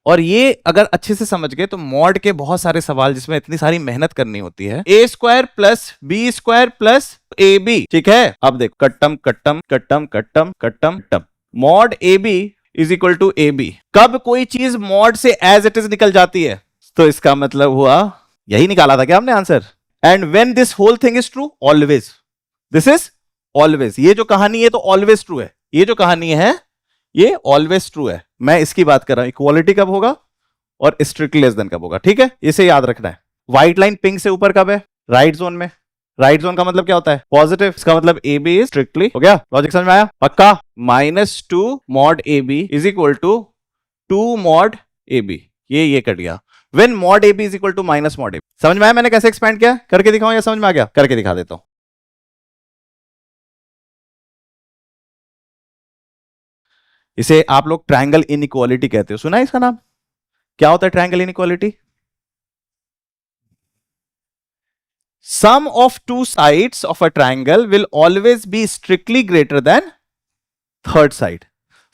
और ये अगर अच्छे से समझ गए तो मॉड के बहुत सारे सवाल जिसमें इतनी सारी मेहनत करनी होती है, A square plus B square plus A B, ठीक है। अब देखो कट्टम कट्टम कट्टम कट्टम कट्टम कट्टम, mod A B is equal to A B. कब कोई चीज मॉड से एज इट इज निकल जाती है तो इसका मतलब हुआ, यही निकाला था क्या हमने answer. And when this whole thing is true, always, this is always, ये जो कहानी है तो ऑलवेज ट्रू है, ये जो कहानी है ये ऑलवेज ट्रू है। मैं इसकी बात कर रहा हूं, इक्वालिटी कब होगा और स्ट्रिक्टली लेस देन कब होगा, ठीक है, इसे याद रखना है। व्हाइट लाइन पिंक से ऊपर कब है, राइट जोन में। राइट जोन का मतलब क्या होता है, पॉजिटिव, इसका मतलब ए बी इज स्ट्रिक्टली, हो गया, लॉजिक समझ में आया, पक्का। -2 mod A B is equal to 2 mod A B, ये कट गया। When mod A B is equal to minus mod A B, समझ में आया मैंने कैसे एक्सपेंड किया, करके दिखाऊं या समझ में आ गया, करके दिखा देता हूं। इसे आप लोग ट्रायंगल इनइक्वालिटी कहते हो, सुना है इसका नाम, क्या होता है triangle inequality. Sum of two sides of a triangle will always be strictly greater than third side.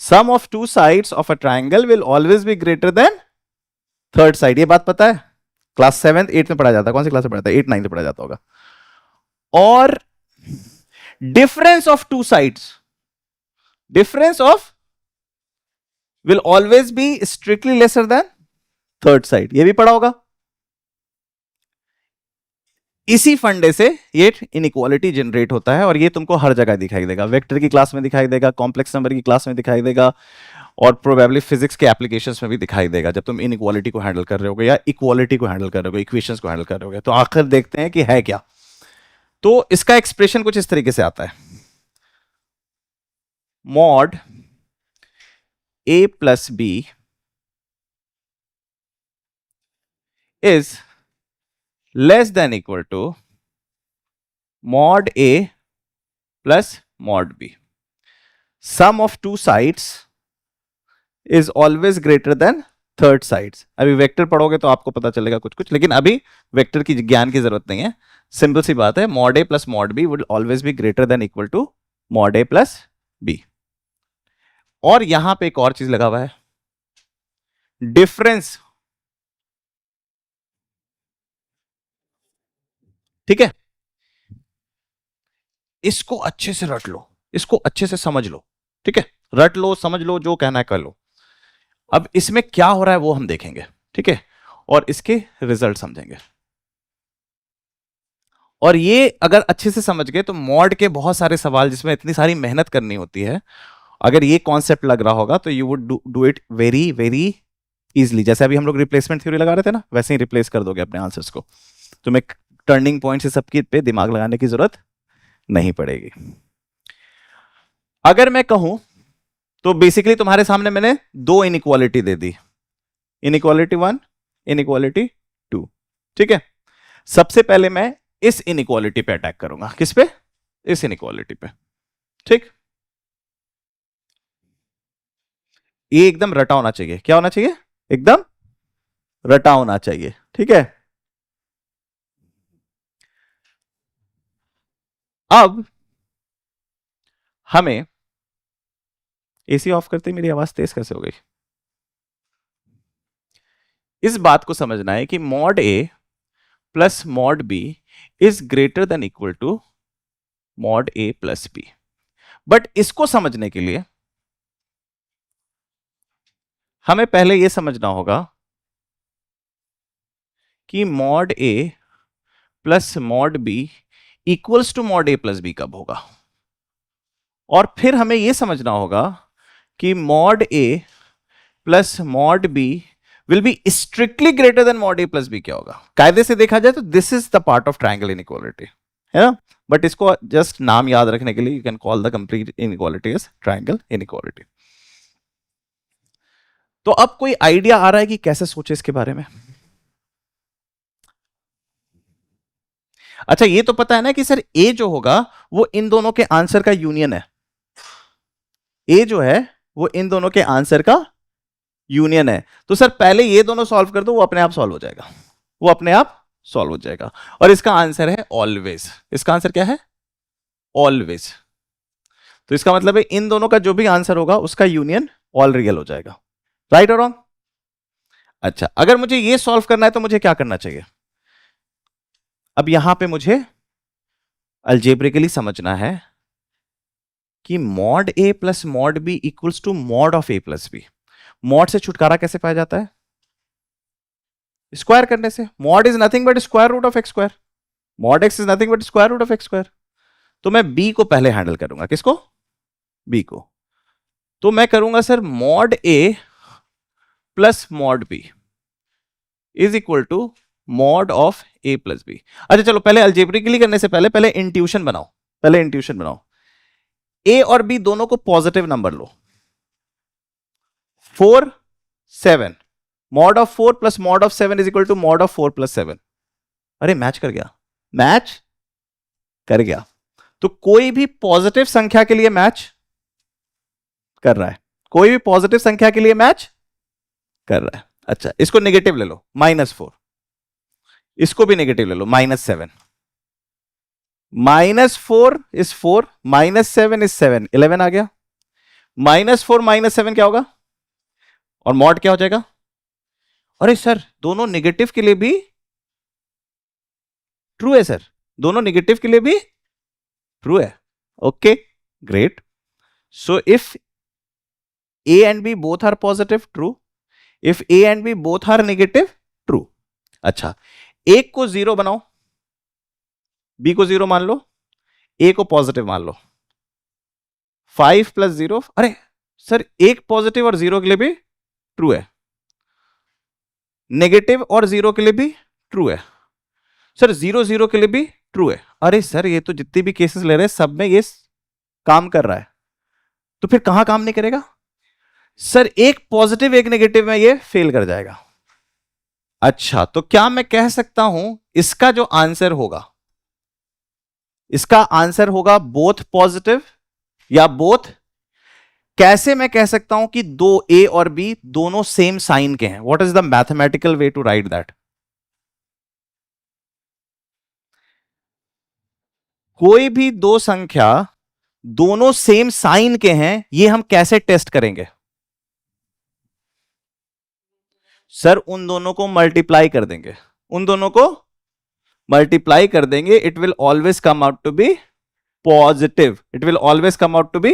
Sum of two sides of a triangle will always be greater than third side. ये बात पता है, class 7th 8th में पढ़ा जाता है, कौन सी class में पढ़ा जाता है, 8th 9th में पढ़ा जाता होगा। और difference of two sides, difference of will always be strictly lesser than third side, ये भी पढ़ा होगा। इसी फंडे से ये इनइक्वालिटी जनरेट होता है और ये तुमको हर जगह दिखाई देगा, वेक्टर की क्लास में दिखाई देगा, कॉम्प्लेक्स नंबर की क्लास में दिखाई देगा, और प्रोबेबली फिजिक्स के एप्लीकेशंस में भी दिखाई देगा जब तुम इनइक्वालिटी को हैंडल कर रहे होगे या इक्वालिटी को हैंडल कर रहे होगे, इक्वेशंस को हैंडल कर रहे होगे। तो आखिर देखते हैं कि है क्या। तो इसका एक्सप्रेशन कुछ इस तरीके से आता है, mod A plus b is less than equal to mod A plus mod B. Sum of two sides is always greater than third sides. अभी वेक्टर पढ़ोगे तो आपको पता चलेगा कुछ कुछ, लेकिन अभी वेक्टर की ज्ञान की जरूरत नहीं है, सिंपल सी बात है, mod A plus mod B would always be greater than equal to mod A plus B. और यहां पे एक और चीज लगा हुआ है, डिफरेंस, ठीक है, इसको अच्छे से रट लो, इसको अच्छे से समझ लो, ठीक है, रट लो, समझ लो, जो कहना है कर लो। अब इसमें क्या हो रहा है वो हम देखेंगे, ठीक है, और इसके रिजल्ट समझेंगे। और ये अगर अच्छे से समझ गए तो मॉड के बहुत सारे सवाल जिसमें इतनी सारी मेहनत करनी होती है, अगर ये कॉन्सेप्ट लग रहा होगा तो you would do it very very easily. जैसे अभी हम लोग रिप्लेसमेंट थ्योरी लगा रहे थे ना, वैसे ही रिप्लेस कर दोगे अपने आंसर्स को, तुम्हें टर्निंग पॉइंट से सबकी पे दिमाग लगाने की जरूरत नहीं पड़ेगी। अगर मैं कहूं तो बेसिकली तुम्हारे सामने मैंने दो इनइक्वालिटी दे दी, इनइक्वालिटी 1, इनइक्वालिटी 2, ठीक है। सबसे पहले मैं इस इनइक्वालिटी पे अटैक करूंगा, किस पे, इस इनइक्वालिटी पे, ठीक। ये एकदम रटा होना चाहिए, क्या होना चाहिए, एकदम रटा होना चाहिए, ठीक है। अब हमें एसी ऑफ करते मेरी आवाज तेज कैसे हो गई, इस बात को समझना है कि mod A plus mod b is greater than equal to mod A plus b. But इसको समझने के लिए हमें पहले यह समझना होगा कि mod A plus mod b equals to mod A plus b कब होगा, और फिर हमें यह समझना होगा कि mod A plus mod b will be strictly greater than mod A plus b क्या होगा। कायदे से देखा जाए तो this is the part of triangle inequality, है ना, बट इसको जस्ट नाम याद रखने के लिए you can call the complete inequality as triangle inequality. तो अब कोई आइडिया आ रहा है कि कैसे सोचे इसके बारे में। अच्छा, ये तो पता है ना कि सर ए जो होगा वो इन दोनों के आंसर का यूनियन है, ए जो है वो इन दोनों के आंसर का यूनियन है। तो सर पहले ये दोनों सॉल्व कर दो, वो अपने आप सॉल्व हो जाएगा, वो अपने आप सॉल्व हो जाएगा। और इसका आंसर है ऑलवेज, इसका आंसर क्या है, ऑलवेज। तो इसका मतलब है इन दोनों का जो भी आंसर होगा उसका यूनियन ऑल रियल हो जाएगा, राइट और रॉन्ग। अच्छा, अगर मुझे ये सॉल्व करना है तो मुझे क्या करना चाहिए? अब यहां पे मुझे अल्जेब्रिकली समझना है कि mod A plus mod b equals to mod of A plus b. Mod से छुटकारा कैसे पाया जाता है? स्क्वायर करने से। Mod is nothing but square root of x square. Mod x is nothing but square root of x square. तो मैं बी को पहले हैंडल करूंगा। किसको? बी को। तो मैं करूंगा sir mod A plus mod b is equal to mod of A plus b. अच्छा चलो, पहले अल्जेब्रिकली करने से पहले इंट्यूशन बनाओ। पहले इंट्यूशन बनाओ। ए और बी दोनों को पॉजिटिव नंबर लो। 4 7, mod of 4 plus mod of 7 is equal to mod of 4 plus 7। अरे मैच कर गया, मैच कर गया। तो कोई भी पॉजिटिव संख्या के लिए मैच कर रहा है, कोई भी पॉजिटिव संख्या के लिए मैच कर रहा है। अच्छा, इसको नेगेटिव ले लो, -4। इसको भी नेगेटिव ले लो, -7। -4 इज 4, -7 इज 7, 11 आ गया। -4 -7 क्या होगा? और मॉड क्या हो जाएगा? अरे सर, दोनों नेगेटिव के लिए भी ट्रू है सर, दोनों नेगेटिव के लिए भी ट्रू है। Okay, great. So if a and b both are positive, true. If a and b both are negative, true. अच्छा, एक को 0 बनाओ, बी को 0 मान लो, ए को पॉजिटिव मान लो। 5 + 0, अरे सर, एक पॉजिटिव और 0 के लिए भी ट्रू है, नेगेटिव और 0 के लिए भी ट्रू है, सर 0 0 के लिए भी ट्रू है। अरे सर, ये तो जितने भी केसेस ले रहे हैं सब में ये काम कर रहा है, तो फिर कहां काम नहीं करेगा? सर, एक पॉजिटिव एक नेगेटिव में ये फेल कर जाएगा। अच्छा, तो क्या मैं कह सकता हूं इसका जो आंसर होगा, इसका आंसर होगा बोथ पॉजिटिव या बोथ? कैसे मैं कह सकता हूं कि दो ए और बी दोनों सेम साइन के हैं? What is the mathematical way to write that? कोई भी दो संख्या दोनों सेम साइन के हैं, ये हम कैसे टेस्ट करेंगे? सर, उन दोनों को मल्टीप्लाई कर देंगे, उन दोनों को मल्टीप्लाई कर देंगे। It will always come out to be positive, it will always come out to be.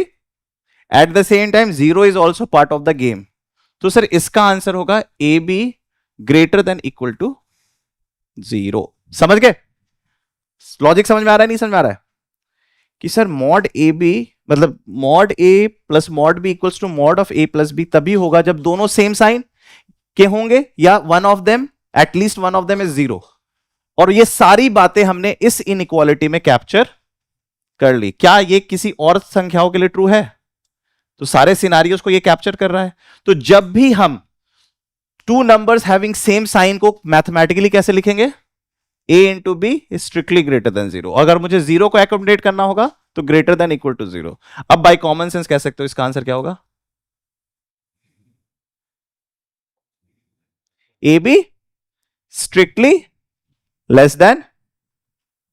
At the same time 0 is also part of the game. तो सर, इसका आंसर होगा a b greater than equal to 0। समझ गए? Logic समझ में आ रहा है, नहीं समझ में आ रहा है? कि सर मॉड ए बी मतलब mod A plus mod b equals to mod of A plus b तभी होगा जब दोनों सेम साइन के होंगे, या one of them, at least one of them is 0। और ये सारी बातें हमने इस इनइक्वालिटी में कैप्चर कर ली। क्या ये किसी और संख्याओं के लिए ट्रू है? तो सारे सिनारियोस को ये कैप्चर कर रहा है। तो जब भी हम two numbers having same sign को मैथमेटिकली कैसे लिखेंगे? a into b is strictly greater than 0। अगर मुझे 0 को एकोमोडेट करना होगा तो ग्रेटर देन इक्वल टू 0। अब बाय कॉमन सेंस कह सकते हो इसका आंसर क्या होगा? A b strictly less than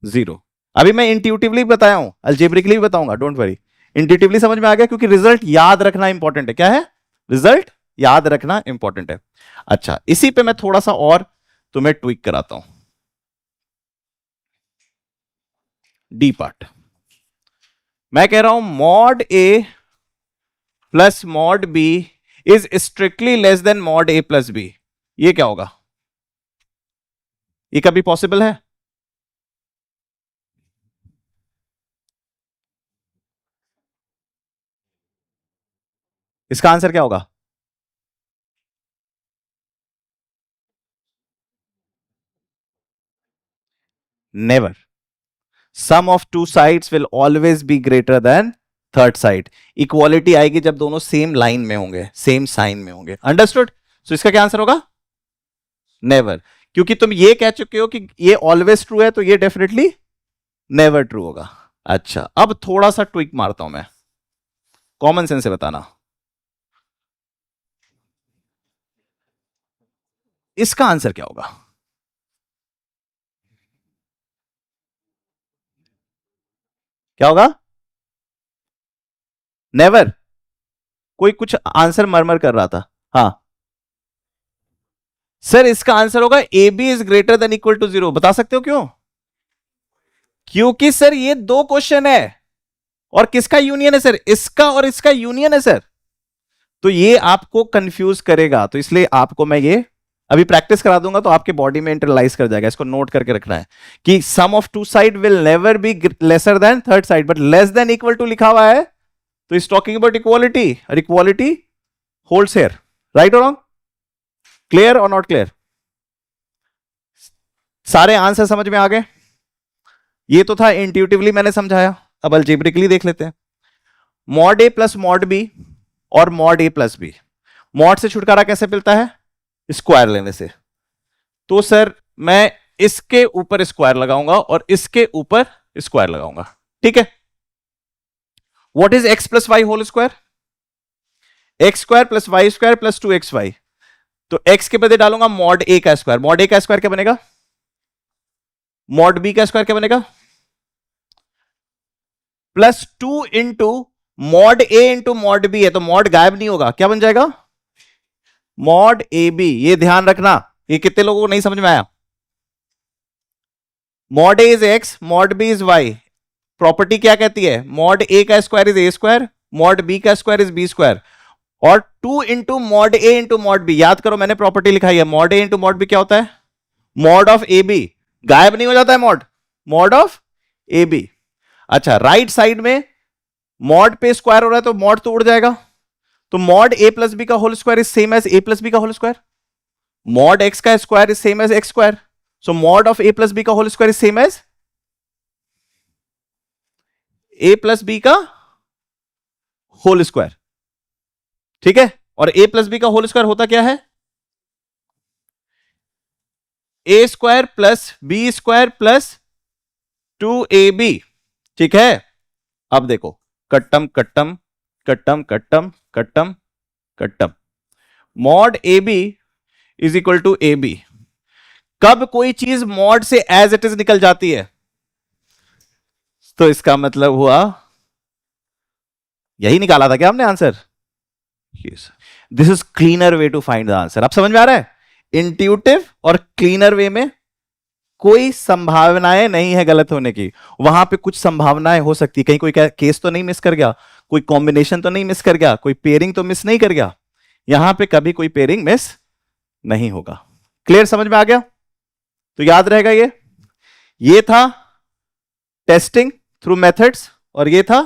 0। अभी मैं इंट्यूटिवली बताया हूं, अल्जेब्रिकली भी बताऊंगा, डोंट वरी। इंट्यूटिवली समझ में आ गया? क्योंकि रिजल्ट याद रखना इंपॉर्टेंट है। क्या है? रिजल्ट याद रखना इंपॉर्टेंट है। अच्छा, इसी पे मैं थोड़ा सा और तुम्हें ट्विक कराता हूं। डी पार्ट मैं कह रहा हूं mod A plus mod b is strictly less than mod A plus b. ये क्या होगा? ये कभी पॉसिबल है? इसका आंसर क्या होगा? Never. Sum of two sides will always be greater than third side. Equality आएगी जब दोनों सेम लाइन में होंगे, सेम साइन में होंगे। अंडरस्टूड? सो इसका क्या आंसर होगा? नेवर। क्योंकि तुम ये कह चुके हो कि ये ऑलवेज ट्रू है, तो ये डेफिनेटली नेवर ट्रू होगा। अच्छा, अब थोड़ा सा ट्विक मारता हूं मैं, कॉमन सेंस से बताना। इसका आंसर क्या होगा? क्या होगा? नेवर। कोई कुछ आंसर मरमर कर रहा था। हाँ, सर इसका आंसर होगा a B is greater than equal to 0। बता सकते हो क्यों? क्योंकि सर ये दो क्वेश्चन है और किसका यूनियन है सर? इसका और इसका यूनियन है सर। तो ये आपको कंफ्यूज करेगा, तो इसलिए आपको मैं ये अभी प्रैक्टिस करा दूंगा तो आपके बॉडी में इंटरलाइज कर जाएगा। इसको नोट करके रखना है कि sum of two side will never be lesser than third side, but less than equal to लिखा हुआ है तो इज टॉकिंग अबाउट इक्वालिटी, और इक्वालिटी होल्ड्स हियर। राइट और रॉन्ग? क्लियर और नॉट क्लियर? सारे आंसर समझ में आ गए? ये तो था इंट्यूटिवली मैंने समझाया, अब अल्जेब्रिकली देख लेते हैं। मॉड ए प्लस मॉड बी और मॉड ए प्लस बी, मॉड से छुटकारा कैसे मिलता है? स्क्वायर लेने से। तो सर मैं इसके ऊपर स्क्वायर लगाऊंगा और इसके ऊपर स्क्वायर लगाऊंगा, ठीक है। What is x plus y whole square? X square plus y square plus 2xy। तो एक्स के बदले डालूंगा मॉड ए का स्क्वायर। मॉड ए का स्क्वायर क्या बनेगा? मॉड बी का स्क्वायर क्या बनेगा? Plus 2 into mod a into mod b है, तो मॉड गायब नहीं होगा, क्या बन जाएगा? Mod A B. ये ध्यान रखना, ये कितने लोगों को नहीं समझ में आया? Mod a is x, mod b is y. Property क्या कहती है? मॉड ए का square is a square, mod b का स्क्वायर इज बी स्क्वायर, और 2 into mod a into mod b. याद करो मैंने प्रॉपर्टी लिखाई है, mod a into mod b क्या होता है? Mod of a b. गायब नहीं हो जाता है mod, mod of a b. अच्छा, राइट साइड में मॉड पे स्क्वायर हो रहा है तो मॉड तो उड़ जाएगा, तो मॉड ए प्लस बी का whole square is same as A plus B का होल स्क्वायर। मॉड एक्स का square is same as X square, so mod of A plus B का whole square is same as A plus B का whole square, ठीक है। और A plus B का whole square होता क्या है? A square plus B square plus 2ab, ठीक है। अब देखो, कट्टम कट्टम कट्टम कट्टम कट्टम कट्टम, mod A B is equal to A B. कब कोई चीज मॉड से एज इट इज निकल जाती है तो इसका मतलब हुआ यही निकाला था क्या हमने answer? This is cleaner way to find the answer. अब समझ में आ रहा है? इंट्यूटिव और क्लीनर वे में कोई संभावनाएं नहीं है गलत होने की। वहां पे कुछ संभावनाएं हो सकती, कहीं कोई केस तो नहीं मिस कर गया, कोई कॉम्बिनेशन तो नहीं मिस कर गया, कोई पेयरिंग तो मिस नहीं कर गया। यहां पे कभी कोई पेयरिंग मिस नहीं होगा। क्लियर? समझ में आ गया? तो याद रहेगा ये था टेस्टिंग थ्रू मेथड्स और ये था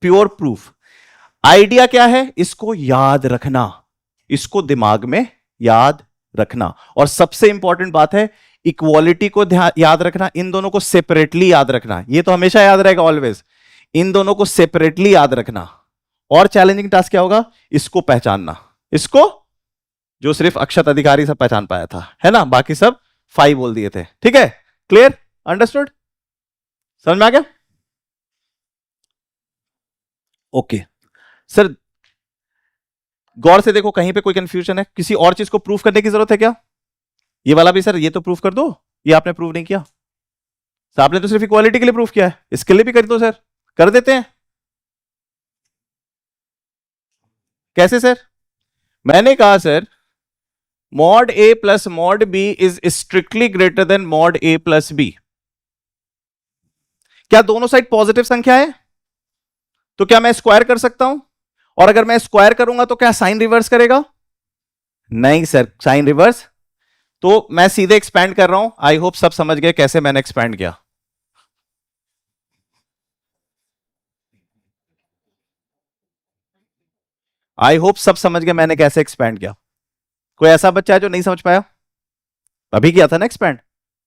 प्योर प्रूफ। आइडिया क्या है? इसको याद रखना, इसको दिमाग में याद रखना। और सबसे इंपॉर्टेंट बात है इक्वालिटी को याद रखना, इन दोनों को सेपरेटली याद रखना। ये तो हमेशा याद रहेगा ऑलवेज, इन दोनों को सेपरेटली याद रखना। और चैलेंजिंग टास्क क्या होगा? इसको पहचानना, इसको जो सिर्फ अक्षत अधिकारी सब पहचान पाया था, है ना, बाकी सब 5 बोल दिए थे। ठीक है? क्लियर? अंडरस्टूड? समझ में आ गया? ओके सर, गौर से देखो, कहीं पे कोई कंफ्यूजन है? किसी और चीज को प्रूफ करने की जरूरत है क्या? ये वाला भी सर ये तो प्रूफ कर दो, ये आपने प्रूफ नहीं किया। तो आपने तो सिर्फ इक्वालिटी के लिए प्रूफ किया है, इसके लिए भी कर दो सर। कर देते हैं। कैसे सर? मैंने कहा sir mod A plus mod b is strictly greater than mod A plus b. क्या दोनों साइड पॉजिटिव संख्या है? तो क्या मैं स्क्वायर कर सकता हूं? और अगर मैं स्क्वायर करूंगा तो क्या साइन रिवर्स करेगा? नहीं सर, साइन रिवर्स। तो मैं सीधे एक्सपैंड कर रहा हूं। आई होप सब समझ गए कैसे मैंने एक्सपैंड किया। आई होप सब समझ गए मैंने कैसे एक्सपैंड किया। कोई ऐसा बच्चा है जो नहीं समझ पाया? अभी किया था ना एक्सपैंड,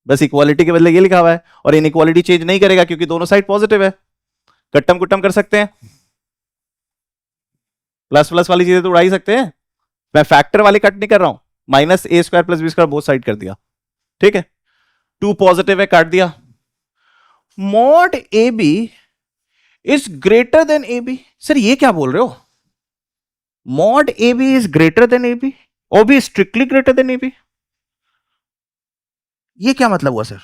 बस इक्वालिटी के बदले ये लिखा हुआ है, और इनइक्वालिटी चेंज नहीं करेगा क्योंकि दोनों साइड पॉजिटिव है। कट्टम कुट्टम कर सकते हैं, प्लस प्लस वाली चीजें तो उड़ा ही सकते हैं। मैं फैक्टर वाली कट नहीं कर रहा हूं, minus A square plus B square both side कर दिया। ठीक है, 2 पॉजिटिव है, काट दिया। Mod A B is greater than A B. Sir ये क्या बोल रहे हो? Mod A B is greater than A B और B strictly greater than A B, ये क्या मतलब हुआ sir?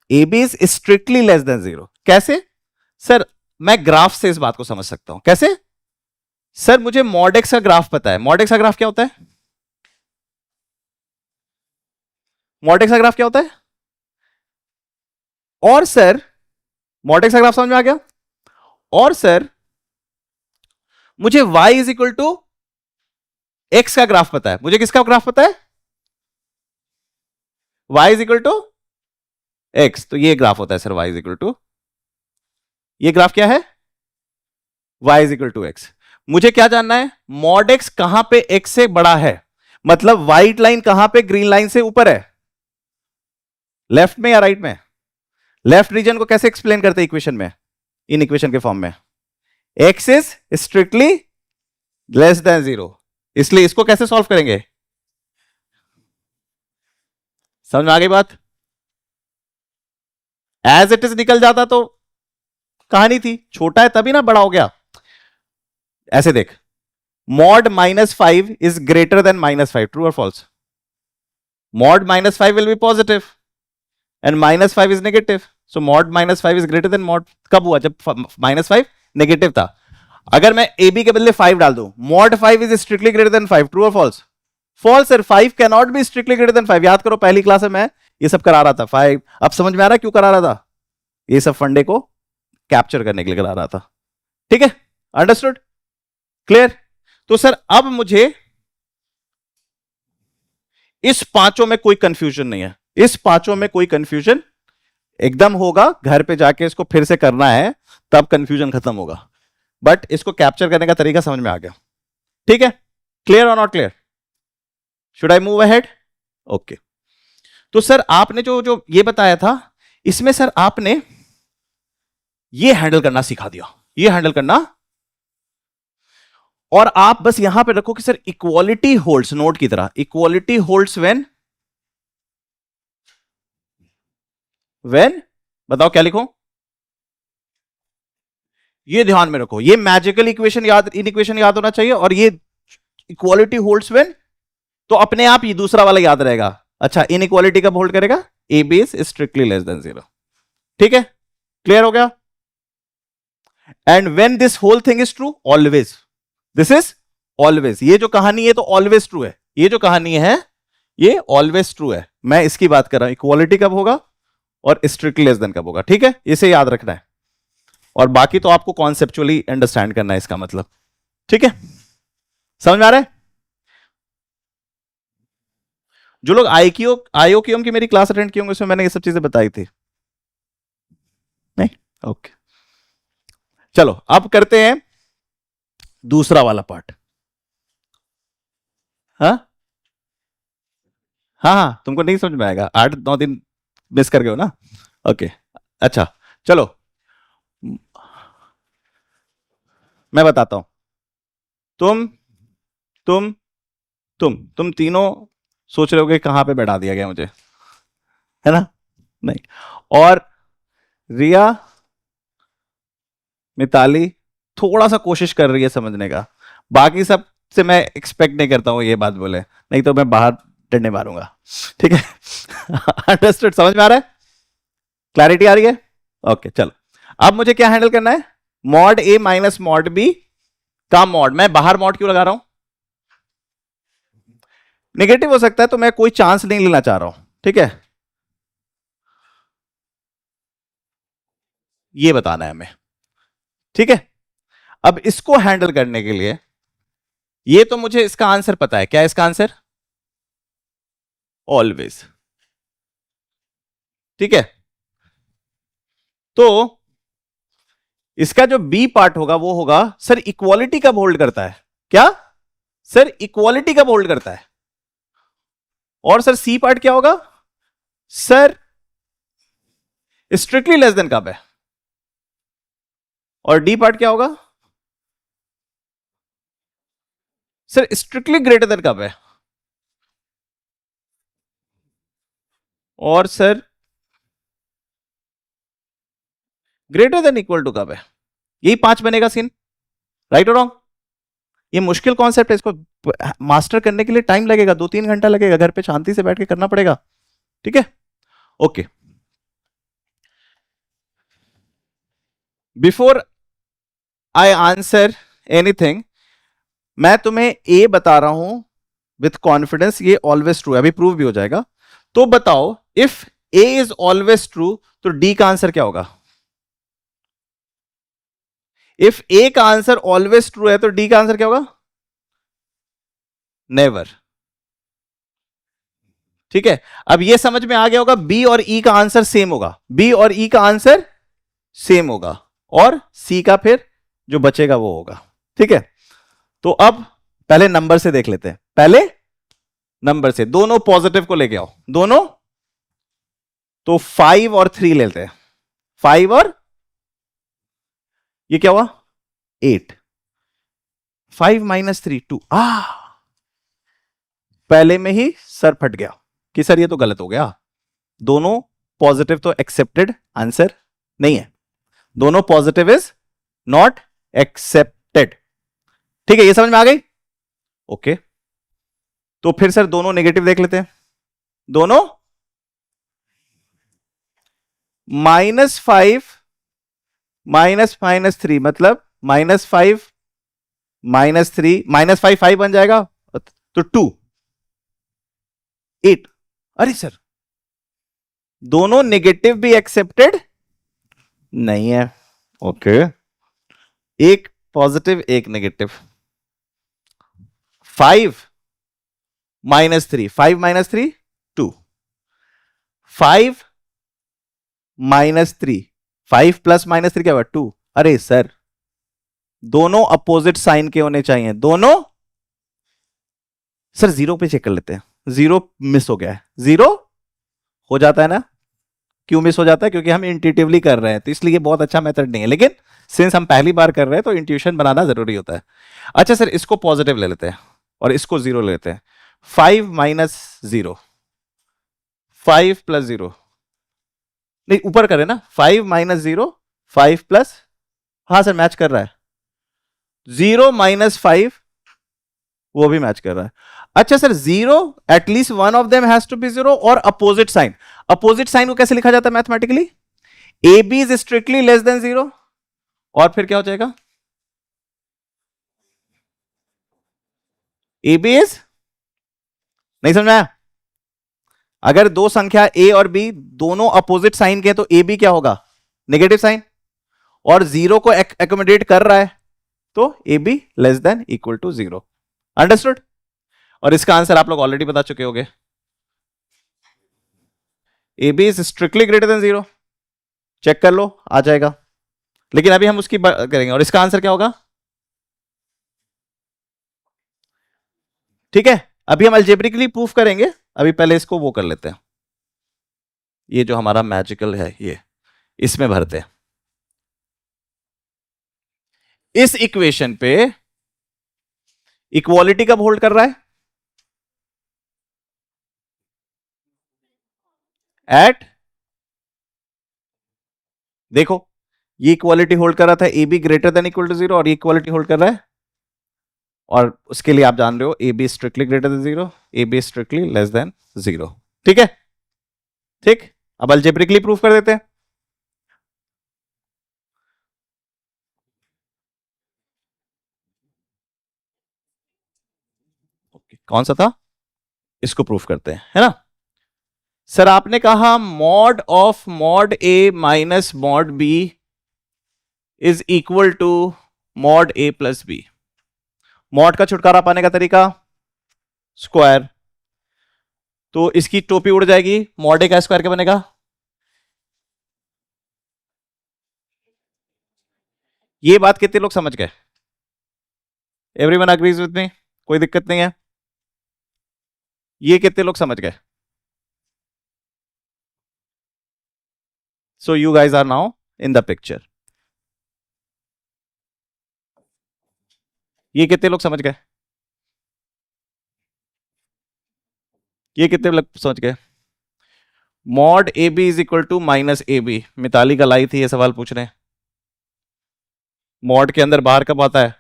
A B is strictly less than 0। कैसे सर? मैं ग्राफ से इस बात को समझ सकता हूं। कैसे सर? मुझे मॉड एक्स का ग्राफ पता है। मॉड एक्स का ग्राफ क्या होता है? मॉड एक्स का ग्राफ क्या होता है? और सर मॉड एक्स का ग्राफ समझ में आ गया? और सर मुझे y is equal to x का ग्राफ पता है। मुझे किसका ग्राफ पता है? y is equal to x. तो ये ग्राफ होता है sir y is equal to, ये ग्राफ क्या है? y is equal to x. मुझे क्या जानना है? मॉड एक्स कहां पे x से बड़ा है, मतलब व्हाइट लाइन कहां पे ग्रीन लाइन से ऊपर है, लेफ्ट में या राइट में? लेफ्ट रीजन को कैसे एक्सप्लेन करते हैं इक्वेशन में, इन इक्वेशन के फॉर्म में? x is strictly less than 0, इसलिए इसको कैसे सॉल्व करेंगे? समझ में आ गई बात? एज इट इज निकल जाता तो कहानी थी, छोटा है तभी ना बड़ा हो गया। ऐसे देख, mod -5 is greater than -5, true और false? Mod -5 will be positive and -5 is negative, so mod -5 is greater than mod. कब हुआ? जब -5 नेगेटिव था। अगर मैं ए बी के बदले 5 डाल दूं, mod 5 is strictly greater than 5, true और false? False sir, 5 can not be strictly greater than 5। याद करो पहली क्लास में मैं ये सब करा रहा था। 5 अब समझ में आ रहा है क्यों करा रहा था? ये सब फंडे को कैप्चर करने के लिए करा रहा था। ठीक है, अंडरस्टूड, क्लियर? तो सर अब मुझे इस पांचों में कोई कंफ्यूजन नहीं है, इस पांचों में कोई कंफ्यूजन एकदम होगा, घर पे जाके इसको फिर से करना है तब कंफ्यूजन खत्म होगा, बट इसको कैप्चर करने का तरीका समझ में आ गया। ठीक है, क्लियर और not clear? Should I move ahead? Okay. तो सर आपने जो जो ये बताया था, इसमें सर आपने ये हैंडल करना सिखा दिया, ये हैंडल करना। और आप बस यहां पे रखो कि सर इक्वालिटी होल्ड्स, नोट की तरह, इक्वालिटी होल्ड्स व्हेन बताओ क्या लिखो? ये ध्यान में रखो, ये मैजिकल इक्वेशन याद, इन इक्वेशन याद होना चाहिए, और ये इक्वालिटी होल्ड्स व्हेन, तो अपने आप ये दूसरा वाला याद रहेगा। अच्छा, इन इक्वालिटी कब होल्ड करेगा? A B is strictly less than 0। ठीक है, क्लियर हो गया? And when this whole thing is true, always, this is always, ये जो कहानी है तो ऑलवेज ट्रू है, ये जो कहानी है ये ऑलवेज ट्रू है। मैं इसकी बात कर रहा हूं, इक्वालिटी कब होगा और स्ट्रिक्टली लेस देन कब होगा। ठीक है, इसे याद रखना है, और बाकी तो आपको कॉन्सेप्चुअली अंडरस्टैंड करना है इसका मतलब। ठीक है, समझ में आ रहा है? जो लोग आईओक्यूएम की मेरी क्लास अटेंड किए होंगे उसमें मैंने ये सब चीजें बताई थी, नहीं? ओके, चलो अब करते हैं दूसरा वाला पार्ट। हाँ हाँ हाँ, तुमको नहीं समझ में आएगा, 8-9 दिन मिस कर गए हो ना। ओके, अच्छा चलो मैं बताता हूं। तुम तुम तुम तीनों सोच रहे होगे कहां पे बैठा दिया गया मुझे, है ना? नहीं, और रिया, मिताली थोड़ा सा कोशिश कर रही है समझने का, बाकी सब से मैं एक्सपेक्ट नहीं करता हूं ये बात बोले, नहीं तो मैं बाहर डंडे मारूंगा। ठीक है? अंडरस्टूड, समझ में आ रहा है? क्लैरिटी आ रही है? ओके, चलो अब मुझे क्या हैंडल करना है? Mod a minus mod b का मॉड। मैं बाहर मॉड क्यों लगा रहा हूं? नेगेटिव हो सकता है तो मैं कोई चांस नहीं लेना चाह रहा हूं। ठीक है, ये बताना है हमें। ठीक है, अब इसको हैंडल करने के लिए, ये तो मुझे इसका आंसर पता है, क्या है इसका आंसर? ऑलवेज। ठीक है, तो इसका जो बी पार्ट होगा वो होगा, सर इक्वालिटी कब होल्ड करता है? क्या सर, इक्वालिटी कब होल्ड करता है? और सर सी पार्ट क्या होगा? सर स्ट्रिक्टली लेस देन कब है? और डी पार्ट क्या होगा? सर स्ट्रिक्टली ग्रेटर देन कब है? और sir greater than equal to कब है? यही 5 बनेगा सीन, राइट और रॉन्ग? ये मुश्किल कॉन्सेप्ट है, इसको मास्टर करने के लिए टाइम लगेगा, 2-3 घंटा लगेगा, घर पे शांति से बैठ के करना पड़ेगा। ठीक है, okay. Before I answer anything, मैं तुम्हें ए बता रहा हूं विथ कॉन्फिडेंस, ये ऑलवेज ट्रू है, अभी प्रूव भी हो जाएगा। तो बताओ if A is always true तो डी का आंसर क्या होगा? इफ ए का आंसर ऑलवेज ट्रू है तो डी का आंसर क्या होगा? नेवर। ठीक है, अब ये समझ में आ गया होगा बी और ई का आंसर सेम होगा, बी और ई का आंसर सेम होगा, और सी का फिर जो बचेगा वो होगा। ठीक है, तो अब पहले नंबर से देख लेते हैं, पहले नंबर से दोनों पॉजिटिव को लेके आओ, दोनों। तो 5 और 3 लेते हैं, 5 और ये क्या हुआ 8, 5 माइनस 3 2। पहले में ही सर फट गया कि सर ये तो गलत हो गया, दोनों पॉजिटिव तो एक्सेप्टेड आंसर नहीं है, दोनों पॉजिटिव इज नॉट एक्सेप्टेड। ठीक है, ये समझ में आ गई? ओके, तो फिर सर दोनों नेगेटिव देख लेते हैं, दोनों -5 माइनस -3 मतलब -5 -3 -5 5 बन जाएगा तो 2 8। अरे सर दोनों नेगेटिव भी एक्सेप्टेड नहीं है। ओके, एक पॉजिटिव एक नेगेटिव। 5 -3 5 -3 2, 5 -3 5 प्लस -3 क्या हुआ 2। अरे सर दोनों अपोजिट साइन के होने चाहिए, दोनों। सर जीरो पे चेक कर लेते हैं, जीरो मिस हो गया है, जीरो हो जाता है ना, क्यों मिस हो जाता है? क्योंकि हम इंट्यूटिवली कर रहे हैं, तो इसलिए बहुत अच्छा मेथड नहीं है, लेकिन सिंस हम पहली बार कर रहे हैं तो इंट्यूशन बनाना जरूरी होता है। अच्छा सर इसको पॉजिटिव ले लेते हैं और इसको जीरो ले लेते हैं। 5 माइनस 0, 5 प्लस 0, नहीं ऊपर करें ना, 5 माइनस 0 5 प्लस, हाँ सर मैच कर रहा है, 0 माइनस 5 वो भी मैच कर रहा है। अच्छा sir zero at least one of them has to be zero, और अपोजिट साइन, अपोजिट साइन को कैसे लिखा जाता है mathematically? A B is strictly less than 0, और फिर क्या हो जाएगा? ए बी इज, नहीं समझ में आया? अगर दो संख्या ए और बी दोनों अपोजिट साइन के तो ए बी क्या होगा? नेगेटिव साइन, और जीरो को एकोमोडेट कर रहा है तो a b less than equal to 0। Understood? और इसका आंसर आप लोग ऑलरेडी बता चुके होंगे, a B is strictly greater than 0, check कर लो आ जाएगा, लेकिन अभी हम उसकी करेंगे। और इसका आंसर क्या होगा? ठीक है, अभी हम अल्जेब्रिकली प्रूफ करेंगे, अभी पहले इसको वो कर लेते हैं, ये जो हमारा मैजिकल है ये इसमें भरते हैं। इस इक्वेशन पे इक्वालिटी कब होल्ड कर रहा है? एट, देखो ये इक्वालिटी होल्ड कर रहा था a b greater than equal to 0, और ये इक्वालिटी होल्ड कर रहा है, और उसके लिए आप जान रहे हो a b strictly greater than 0, a b strictly less than 0। ठीक है, ठीक, अब अल्जेब्रिकली प्रूफ कर देते हैं। कौन सा था? इसको प्रूफ करते हैं, है ना? सर आपने कहा mod of mod a minus mod b is equal to mod A plus b. Mod का छुटकारा पाने का तरीका स्क्वायर, तो इसकी टोपी उड़ जाएगी, मॉड ए का स्क्वायर क्या बनेगा? ये बात कितने लोग समझ गए? एवरीवन अग्रीज विद मी, कोई दिक्कत नहीं है? ये कितने लोग समझ गए? So you guys are now in the picture. ये कितने लोग समझ गए? ये कितने लोग समझ गए? Mod A B is equal to minus a b, Mitali का लाई थी ये सवाल पूछ रहे हैं। मॉड के अंदर बाहर कब आता है?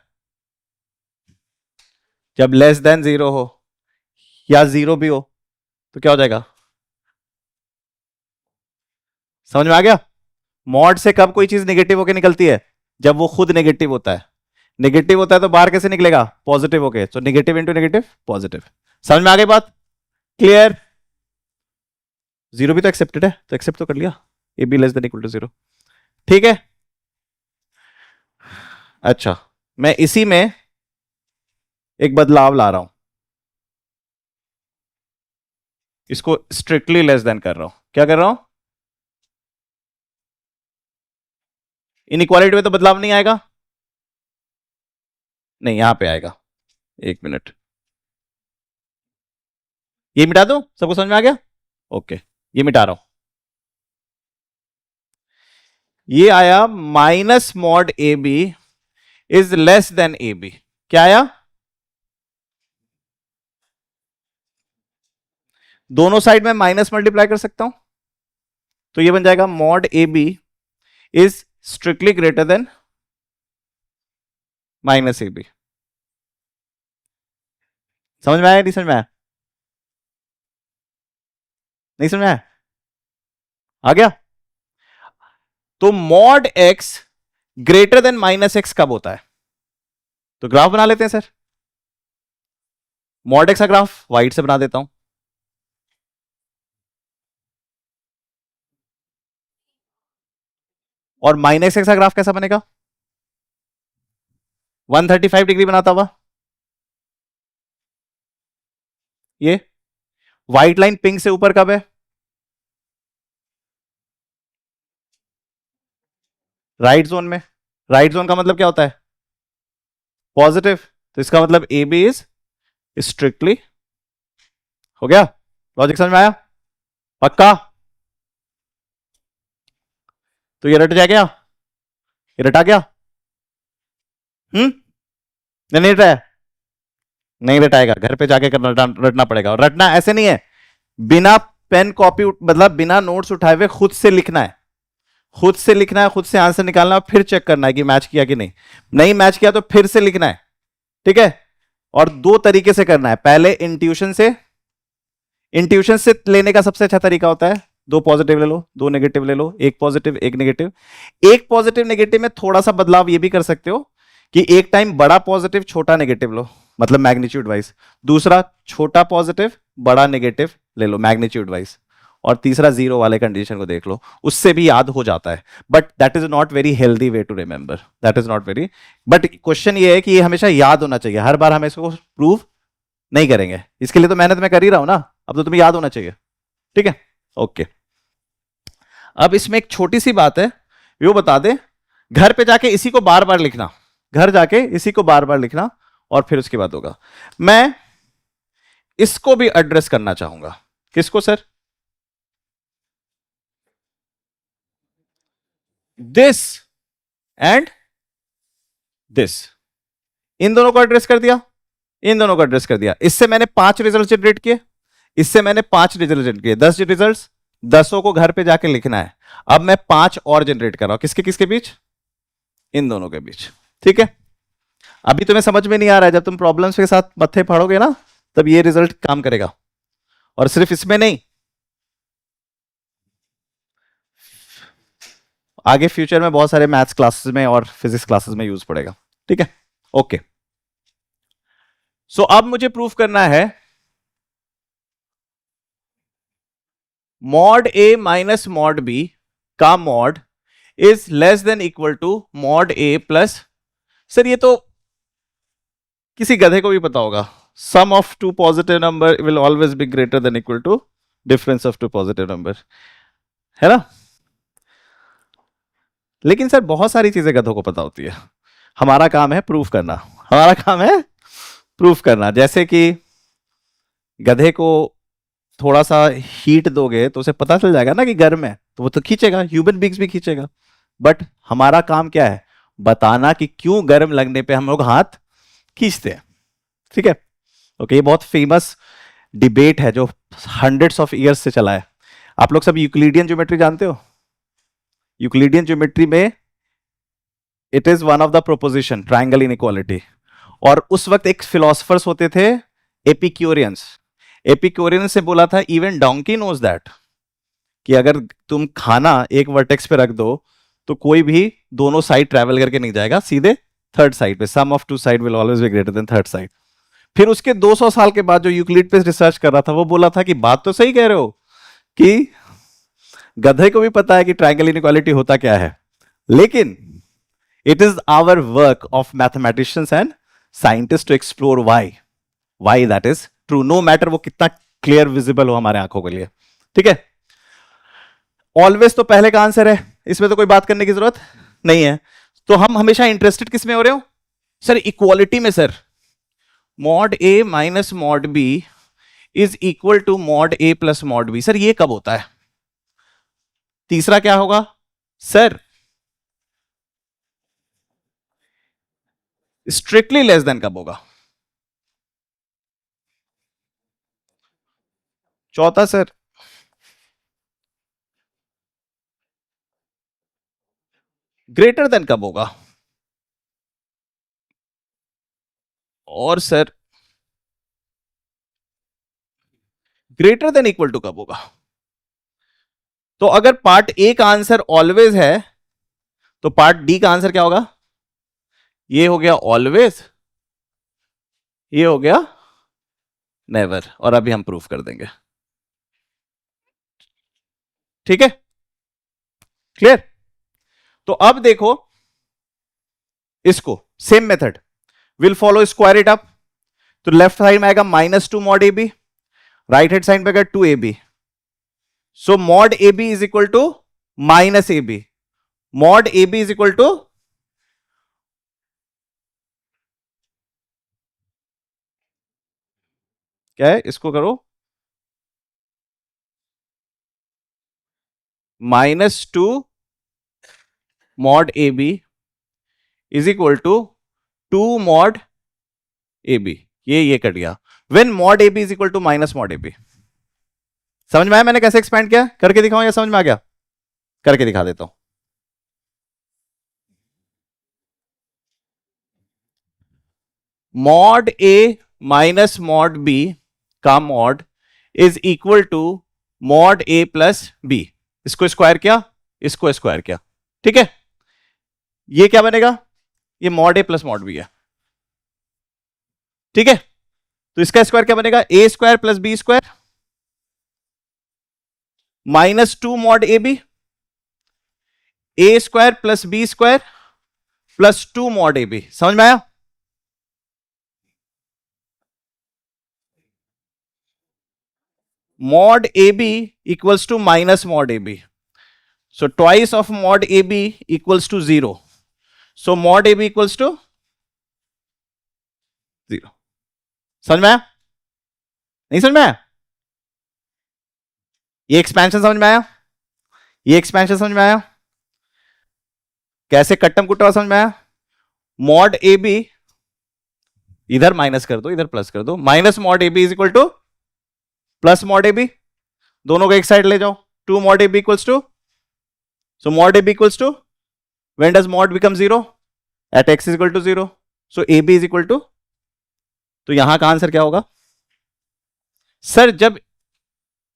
जब लेस देन 0 हो या 0 भी हो तो क्या हो जाएगा? समझ में आ गया? मॉड से कब कोई चीज नेगेटिव होकर निकलती है? जब वो खुद नेगेटिव होता है। नेगेटिव होता है तो बाहर कैसे निकलेगा? पॉजिटिव होके, तो नेगेटिव इंटू नेगेटिव पॉजिटिव। समझ में आ गई बात? क्लियर? जीरो भी तो एक्सेप्टेड है, तो एक्सेप्ट तो कर लिया, a b less than equal to zero. ठीक है, अच्छा मैं इसी में एक बदलाव ला रहा हूं, इसको स्ट्रिक्टली लेस देन कर रहा हूं। क्या कर रहा हूं? इनइक्वालिटी में तो बदलाव नहीं आएगा, नहीं यहां पे आएगा, एक मिनट, ये मिटा दो, सबको समझ में आ गया? ओके, ये मिटा रहा हूं, ये आया minus mod A B is less than A b. क्या आया? दोनों साइड में माइनस मल्टीप्लाई कर सकता हूं, तो ये बन जाएगा mod A B is strictly greater than minus a B. समझ में आया? नहीं समझ में आया? नहीं समझ में आया? आ गया? तो mod x greater than minus x कब होता है? तो ग्राफ बना लेते हैं सर, मॉड एक्स का ग्राफ वाइट से बना देता हूं। और माइनस एक्स का ग्राफ कैसा बनेगा? 135 डिग्री बनाता हुआ, ये व्हाइट लाइन पिंक से ऊपर कब है? राइट जोन में। राइट जोन का मतलब क्या होता है? पॉजिटिव। तो इसका मतलब ए बी इज स्ट्रिक्टली, हो गया? लॉजिक समझ में आया? पक्का? तो ये रट जाएगा, ये रटा गया? नहीं रटाया? नहीं रटाएगा, घर पे जाके रटना पड़ेगा। और रटना ऐसे नहीं है बिना पेन कॉपी, मतलब बिना नोट्स उठाए हुए खुद से लिखना है, खुद से लिखना है, खुद से आंसर निकालना है, फिर चेक करना है कि मैच किया कि नहीं। नहीं मैच किया तो फिर से लिखना है, ठीक है? और दो तरीके से करना है, पहले इंट्यूशन से, इंट्यूशन से लेने का सबसे अच्छा तरीका होता है दो पॉजिटिव ले लो, दो नेगेटिव ले लो, एक पॉजिटिव एक नेगेटिव। एक पॉजिटिव नेगेटिव में थोड़ा सा बदलाव ये भी कर सकते हो कि एक टाइम बड़ा पॉजिटिव छोटा नेगेटिव लो, मतलब मैग्नीट्यूड वाइज, दूसरा छोटा पॉजिटिव बड़ा नेगेटिव ले लो मैग्नीट्यूड वाइज, और तीसरा जीरो वाले कंडीशन को देख लो, उससे भी याद हो जाता है। But that is not very healthy way to remember, that is not very, but question ये है कि ये हमेशा याद होना चाहिए, हर बार हम इसको प्रूव नहीं करेंगे, इसके लिए तो मेहनत मैं कर ही रहा हूं ना, अब तो तुम्हें याद होना चाहिए, ठीक है? ओके, अब इसमें एक छोटी सी बात है, वो बता दे, घर पे जाके इसी को बार बार लिखना, घर जाके इसी को बार बार लिखना, और फिर उसके बाद होगा। मैं इसको भी एड्रेस करना चाहूंगा, किसको सर? दिस एंड दिस, इन दोनों को एड्रेस कर दिया, इन दोनों को एड्रेस कर दिया। इससे मैंने 5 रिजल्ट जनरेट किए, इससे मैंने 5 रिजल्ट जनरेट किए, 10 रिजल्ट, 10 को घर पे जाके लिखना है। अब मैं 5 और जनरेट कर रहा हूं, किसके किसके बीच? इन दोनों के बीच, ठीक है? अभी तुम्हें समझ में नहीं आ रहा है, जब तुम प्रॉब्लम्स के साथ मत्थे फाड़ोगे ना, तब ये रिजल्ट काम करेगा। और सिर्फ इसमें नहीं, आगे फ्यूचर में बहुत सारे मैथ्स क्लासेस में और फिजिक्स क्लासेस में यूज पड़ेगा, ठीक है? ओके, सो अब मुझे प्रूफ करना है mod a minus mod b का mod is less than equal to mod A plus, sir ये तो किसी गधे को भी पता होगा, sum of two positive number will always be greater than equal to difference of two positive number, है ना? लेकिन सर बहुत सारी चीजें गधों को पता होती है, हमारा काम है प्रूफ करना, हमारा काम है प्रूफ करना। जैसे कि गधे को थोड़ा सा हीट दोगे तो उसे पता चल जाएगा ना कि गर्म है, तो वो तो खींचेगा, ह्यूमन बींग्स भी खींचेगा। बट हमारा काम क्या है? बताना कि क्यों गर्म लगने पे हम लोग हाथ खींचते हैं, ठीक है? ओके, ये बहुत फेमस डिबेट है जो हंड्रेड्स ऑफ ईयर्स से चला है। आप लोग सब यूक्लिडियन ज्योमेट्री जानते हो? यूक्लिडियन ज्योमेट्री में it is one of the proposition triangle inequality, और उस वक्त एक फिलोसफर्स होते थे एपिक्यूरियंस, एपिक्यूरियंस से बोला था इवन डोंकी नोज दैट, कि अगर तुम खाना एक वर्टेक्स पे रख दो तो कोई भी दोनों साइड ट्रैवल करके नहीं जाएगा, सीधे थर्ड साइड पे, sum of two side will always be greater than third side. फिर उसके 200 साल के बाद जो यूक्लिड पे रिसर्च कर रहा था वो बोला था कि बात तो सही कह रहे हो कि गधे को भी पता है कि ट्रायंगल इनइक्वालिटी होता क्या है, लेकिन it is our work of mathematicians and scientist to explore why that is true, no matter वो कितना क्लियर विजिबल हो हमारे आंखों के लिए। ठीक है, ऑलवेज तो पहले का आंसर है, इसमें तो कोई बात करने की जरूरत नहीं है। तो हम हमेशा इंटरेस्टेड किस में हो रहे हो सर? इक्वालिटी में sir. Mod a minus mod b is equal to mod A plus mod b. Sir ये कब होता है? तीसरा क्या होगा सर? स्ट्रिक्टली लेस देन कब होगा? चौथा सर? ग्रेटर देन कब होगा? और sir greater than equal to कब होगा? तो अगर पार्ट ए का आंसर ऑलवेज है तो पार्ट डी का आंसर क्या होगा? ये हो गया ऑलवेज, ये हो गया नेवर, और अभी हम प्रूफ कर देंगे। ठीक है, क्लियर? तो अब देखो इसको, same method will follow, square it up. तो लेफ्ट साइड में आएगा -2 मॉड ए बी, राइट हैंड साइड में आएगा 2 a b. So mod A B is equal to minus a b, mod A B is equal to क्या है, इसको करो -2 mod A B is equal to 2 mod A B. ये cut गया। When mod A B is equal to minus mod A B. समझ में आया मैंने कैसे एक्सपेंड किया? करके दिखाऊं या समझ में आ गया? करके दिखा देता हूं। Mod a minus mod b का mod is equal to mod A plus b. इसको स्क्वायर किया, इसको स्क्वायर किया। ठीक है, ये क्या बनेगा? ये मॉड ए प्लस मॉड बी है। ठीक है, तो इसका स्क्वायर क्या बनेगा? A square plus B square -2 mod A b, a square plus B square plus 2 mod A B. समझ में आया? mod AB equals to minus mod AB. So twice of mod AB equals to 0. So mod AB equals to 0. समझ में आया? नहीं समझ में आया? ये एक्सपेंशन समझ में आया? ये एक्सपेंशन समझ में आया? कैसे कट्टम कुट्टा समझ में आया? mod AB इधर माइनस कर दो, इधर प्लस कर दो, minus mod AB is equal two plus mod AB, दोनों को एक साइड ले जाओ, 2 mod AB equals to, so mod AB equals to, when does mod become 0? At x is equal to 0. So AB is equal to, तो यहां का answer क्या होगा सर? जब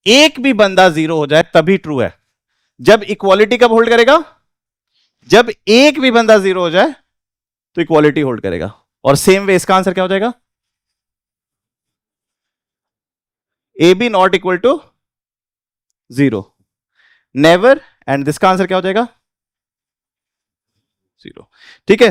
एक भी बंदा 0 हो जाए तभी ट्रू है। जब इक्वालिटी कब होल्ड करेगा? जब एक भी बंदा 0 हो जाए तो इक्वालिटी होल्ड करेगा। और सेम वे इसका आंसर क्या हो जाएगा? AB not equal to 0, never, and this का आंसर क्या हो जाएगा? 0। ठीक है,